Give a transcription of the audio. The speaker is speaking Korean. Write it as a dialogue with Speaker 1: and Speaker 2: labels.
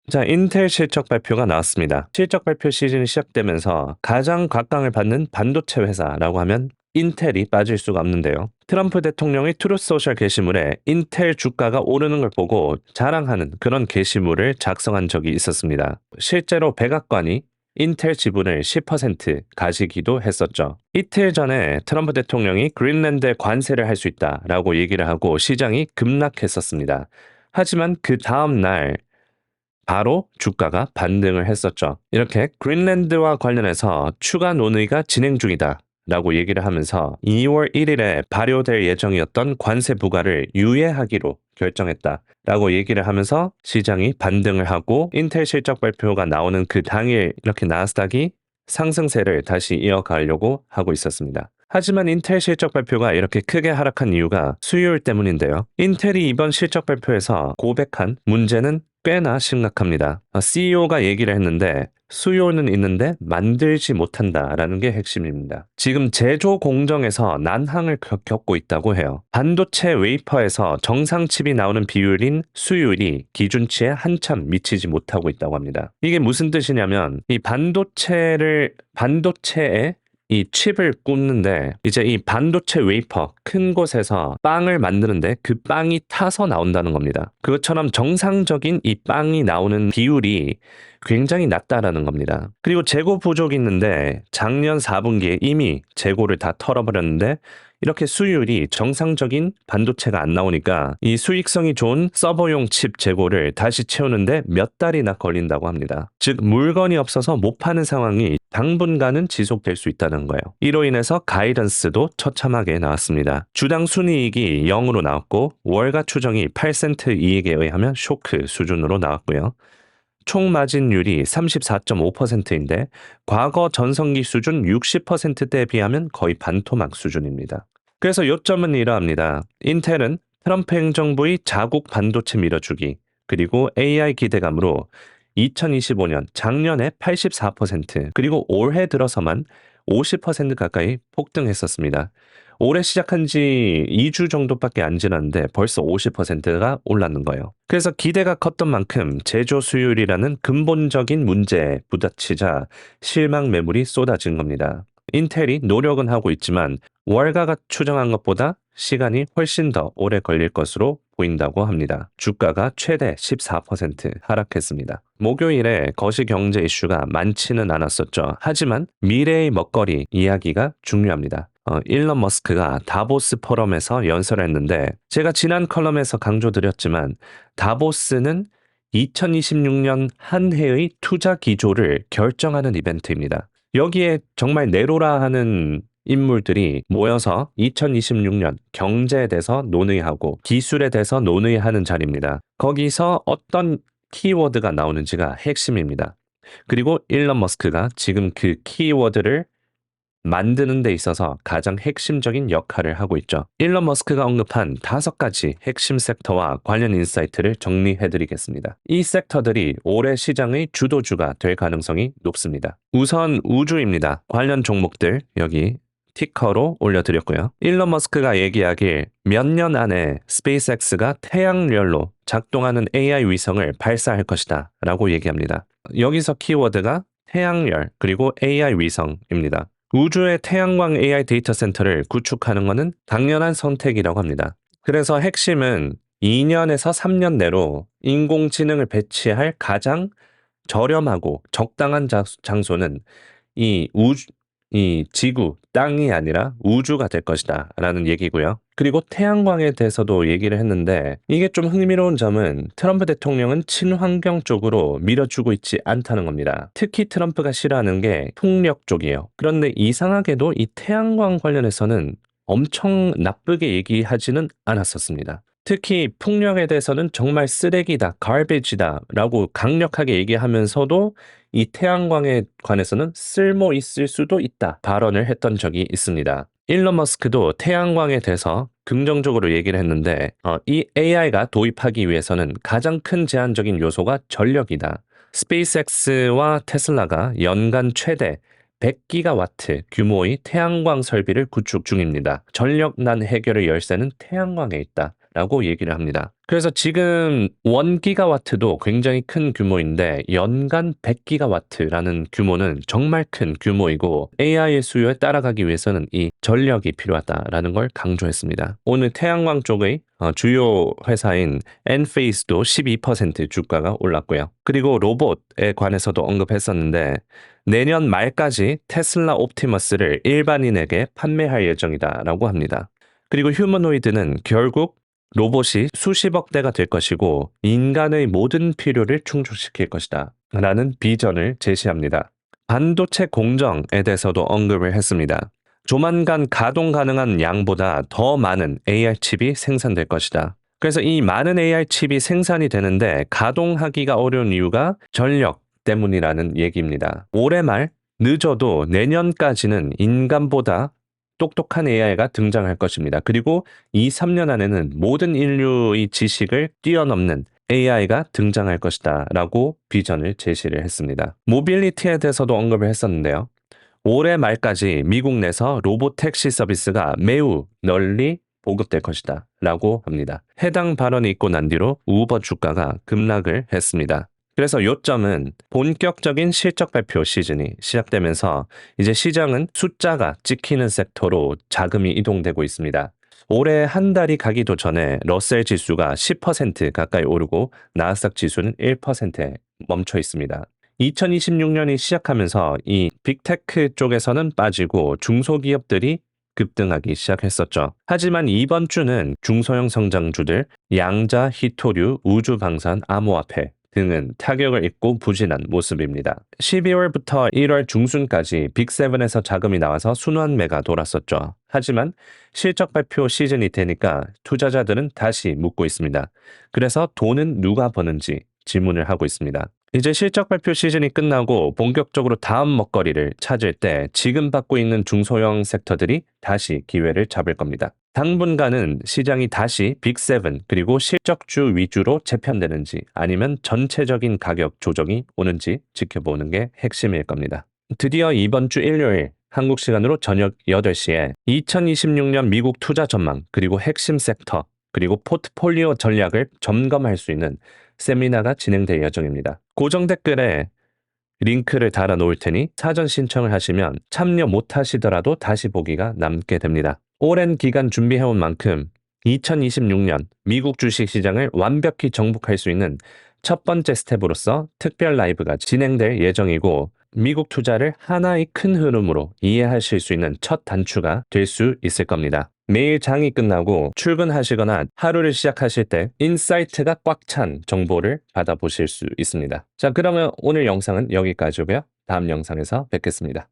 Speaker 1: 자, 인텔 실적 발표가 나왔습니다. 실적 발표 시즌이 시작되면서 가장 각광을 받는 반도체 회사라고 하면 인텔이 빠질 수가 없는데요. 트럼프 대통령이 트루스 소셜 게시물에 인텔 주가가 오르는 걸 보고 자랑하는 그런 게시물을 작성한 적이 있었습니다. 실제로 백악관이 인텔 지분을 10% 가지기도 했었죠. 이틀 전에 트럼프 대통령이 그린랜드에 관세를 할 수 있다라고 얘기를 하고 시장이 급락했었습니다. 하지만 그 다음 날 바로 주가가 반등을 했었죠. 이렇게 그린랜드와 관련해서 추가 논의가 진행 중이다 라고 얘기를 하면서 2월 1일에 발효될 예정이었던 관세 부과를 유예하기로 결정했다 라고 얘기를 하면서 시장이 반등을 하고 인텔 실적 발표가 나오는 그 당일 이렇게 나스닥이 상승세를 다시 이어가려고 하고 있었습니다. 하지만 인텔 실적 발표가 이렇게 크게 하락한 이유가 수요일 때문인데요. 인텔이 이번 실적 발표에서 고백한 문제는 꽤나 심각합니다. CEO가 얘기를 했는데 수요는 있는데 만들지 못한다라는 게 핵심입니다. 지금 제조 공정에서 난항을 겪고 있다고 해요. 반도체 웨이퍼에서 정상 칩이 나오는 비율인 수율이 기준치에 한참 미치지 못하고 있다고 합니다. 이게 무슨 뜻이냐면 이 반도체에 이 칩을 굽는데 이제 이 반도체 웨이퍼 큰 곳에서 빵을 만드는데 그 빵이 타서 나온다는 겁니다. 그것처럼 정상적인 이 빵이 나오는 비율이 굉장히 낮다라는 겁니다. 그리고 재고 부족이 있는데 작년 4분기에 이미 재고를 다 털어버렸는데 이렇게 수율이 정상적인 반도체가 안 나오니까 이 수익성이 좋은 서버용 칩 재고를 다시 채우는데 몇 달이나 걸린다고 합니다. 즉 물건이 없어서 못 파는 상황이 당분간은 지속될 수 있다는 거예요. 이로 인해서 가이던스도 처참하게 나왔습니다. 주당 순이익이 0으로 나왔고 월가 추정이 8센트 이익에 의하면 쇼크 수준으로 나왔고요. 총 마진율이 34.5%인데 과거 전성기 수준 60%대에 비하면 거의 반토막 수준입니다. 그래서 요점은 이러합니다. 인텔은 트럼프 행정부의 자국 반도체 밀어주기 그리고 AI 기대감으로 2025년 작년에 84% 그리고 올해 들어서만 50% 가까이 폭등했었습니다. 올해 시작한 지 2주 정도밖에 안 지났는데 벌써 50%가 올랐는 거예요. 그래서 기대가 컸던 만큼 제조 수율이라는 근본적인 문제에 부딪히자 실망 매물이 쏟아진 겁니다. 인텔이 노력은 하고 있지만 월가가 추정한 것보다 시간이 훨씬 더 오래 걸릴 것으로 보인다고 합니다. 주가가 최대 14% 하락했습니다. 목요일에 거시경제 이슈가 많지는 않았었죠. 하지만 미래의 먹거리 이야기가 중요합니다. 일론 머스크가 다보스 포럼에서 연설했는데 제가 지난 컬럼에서 강조드렸지만 다보스는 2026년 한 해의 투자 기조를 결정하는 이벤트입니다. 여기에 정말 네로라 하는 인물들이 모여서 2026년 경제에 대해서 논의하고 기술에 대해서 논의하는 자리입니다. 거기서 어떤 키워드가 나오는지가 핵심입니다. 그리고 일론 머스크가 지금 그 키워드를 만드는 데 있어서 가장 핵심적인 역할을 하고 있죠. 일론 머스크가 언급한 5가지 핵심 섹터와 관련 인사이트를 정리해드리겠습니다. 이 섹터들이 올해 시장의 주도주가 될 가능성이 높습니다. 우선 우주입니다. 관련 종목들 여기 티커로 올려드렸고요. 일론 머스크가 얘기하길 몇 년 안에 스페이스X가 태양열로 작동하는 AI 위성을 발사할 것이다 라고 얘기합니다. 여기서 키워드가 태양열 그리고 AI 위성입니다. 우주의 태양광 AI 데이터 센터를 구축하는 것은 당연한 선택이라고 합니다. 그래서 핵심은 2년에서 3년 내로 인공지능을 배치할 가장 저렴하고 적당한 장소는 이 지구, 땅이 아니라 우주가 될 것이다 라는 얘기고요. 그리고 태양광에 대해서도 얘기를 했는데 이게 좀 흥미로운 점은 트럼프 대통령은 친환경 쪽으로 밀어주고 있지 않다는 겁니다. 특히 트럼프가 싫어하는 게 풍력 쪽이에요. 그런데 이상하게도 이 태양광 관련해서는 엄청 나쁘게 얘기하지는 않았었습니다. 특히 풍력에 대해서는 정말 쓰레기다, garbage다 라고 강력하게 얘기하면서도 이 태양광에 관해서는 쓸모 있을 수도 있다 발언을 했던 적이 있습니다. 일론 머스크도 태양광에 대해서 긍정적으로 얘기를 했는데 이 AI가 도입하기 위해서는 가장 큰 제한적인 요소가 전력이다. 스페이스X와 테슬라가 연간 최대 100기가와트 규모의 태양광 설비를 구축 중입니다. 전력난 해결의 열쇠는 태양광에 있다 라고 얘기를 합니다. 그래서 지금 1기가와트도 굉장히 큰 규모인데 연간 100기가와트라는 규모는 정말 큰 규모이고 AI의 수요에 따라가기 위해서는 이 전력이 필요하다라는 걸 강조했습니다. 오늘 태양광 쪽의 주요 회사인 엔페이스도 12% 주가가 올랐고요. 그리고 로봇에 관해서도 언급했었는데 내년 말까지 테슬라 옵티머스를 일반인에게 판매할 예정이다라고 합니다. 그리고 휴머노이드는 결국 로봇이 수십억 대가 될 것이고 인간의 모든 필요를 충족시킬 것이다 라는 비전을 제시합니다. 반도체 공정에 대해서도 언급을 했습니다. 조만간 가동 가능한 양보다 더 많은 AI 칩이 생산될 것이다. 그래서 이 많은 AI 칩이 생산이 되는데 가동하기가 어려운 이유가 전력 때문이라는 얘기입니다. 올해 말 늦어도 내년까지는 인간보다 똑똑한 AI가 등장할 것입니다. 그리고 2, 3년 안에는 모든 인류의 지식을 뛰어넘는 AI가 등장할 것이다 라고 비전을 제시를 했습니다. 모빌리티에 대해서도 언급을 했었는데요. 올해 말까지 미국 내에서 로봇 택시 서비스가 매우 널리 보급될 것이다 라고 합니다. 해당 발언이 있고 난 뒤로 우버 주가가 급락을 했습니다. 그래서 요점은 본격적인 실적 발표 시즌이 시작되면서 이제 시장은 숫자가 찍히는 섹터로 자금이 이동되고 있습니다. 올해 한 달이 가기도 전에 러셀 지수가 10% 가까이 오르고 나스닥 지수는 1%에 멈춰 있습니다. 2026년이 시작하면서 이 빅테크 쪽에서는 빠지고 중소기업들이 급등하기 시작했었죠. 하지만 이번 주는 중소형 성장주들, 양자, 히토류, 우주방산, 암호화폐 등은 타격을 입고 부진한 모습입니다. 12월부터 1월 중순까지 빅7에서 자금이 나와서 순환매가 돌았었죠. 하지만 실적 발표 시즌이 되니까 투자자들은 다시 묻고 있습니다. 그래서 돈은 누가 버는지 질문을 하고 있습니다. 이제 실적 발표 시즌이 끝나고 본격적으로 다음 먹거리를 찾을 때 지금 받고 있는 중소형 섹터들이 다시 기회를 잡을 겁니다. 당분간은 시장이 다시 빅7 그리고 실적주 위주로 재편되는지 아니면 전체적인 가격 조정이 오는지 지켜보는 게 핵심일 겁니다. 드디어 이번 주 일요일 한국 시간으로 저녁 8시에 2026년 미국 투자 전망 그리고 핵심 섹터 그리고 포트폴리오 전략을 점검할 수 있는 세미나가 진행될 예정입니다. 고정 댓글에 링크를 달아 놓을 테니 사전 신청을 하시면 참여 못 하시더라도 다시 보기가 남게 됩니다. 오랜 기간 준비해온 만큼 2026년 미국 주식시장을 완벽히 정복할 수 있는 첫 번째 스텝으로서 특별 라이브가 진행될 예정이고 미국 투자를 하나의 큰 흐름으로 이해하실 수 있는 첫 단추가 될 수 있을 겁니다. 매일 장이 끝나고 출근하시거나 하루를 시작하실 때 인사이트가 꽉 찬 정보를 받아보실 수 있습니다. 자, 그러면 오늘 영상은 여기까지고요. 다음 영상에서 뵙겠습니다.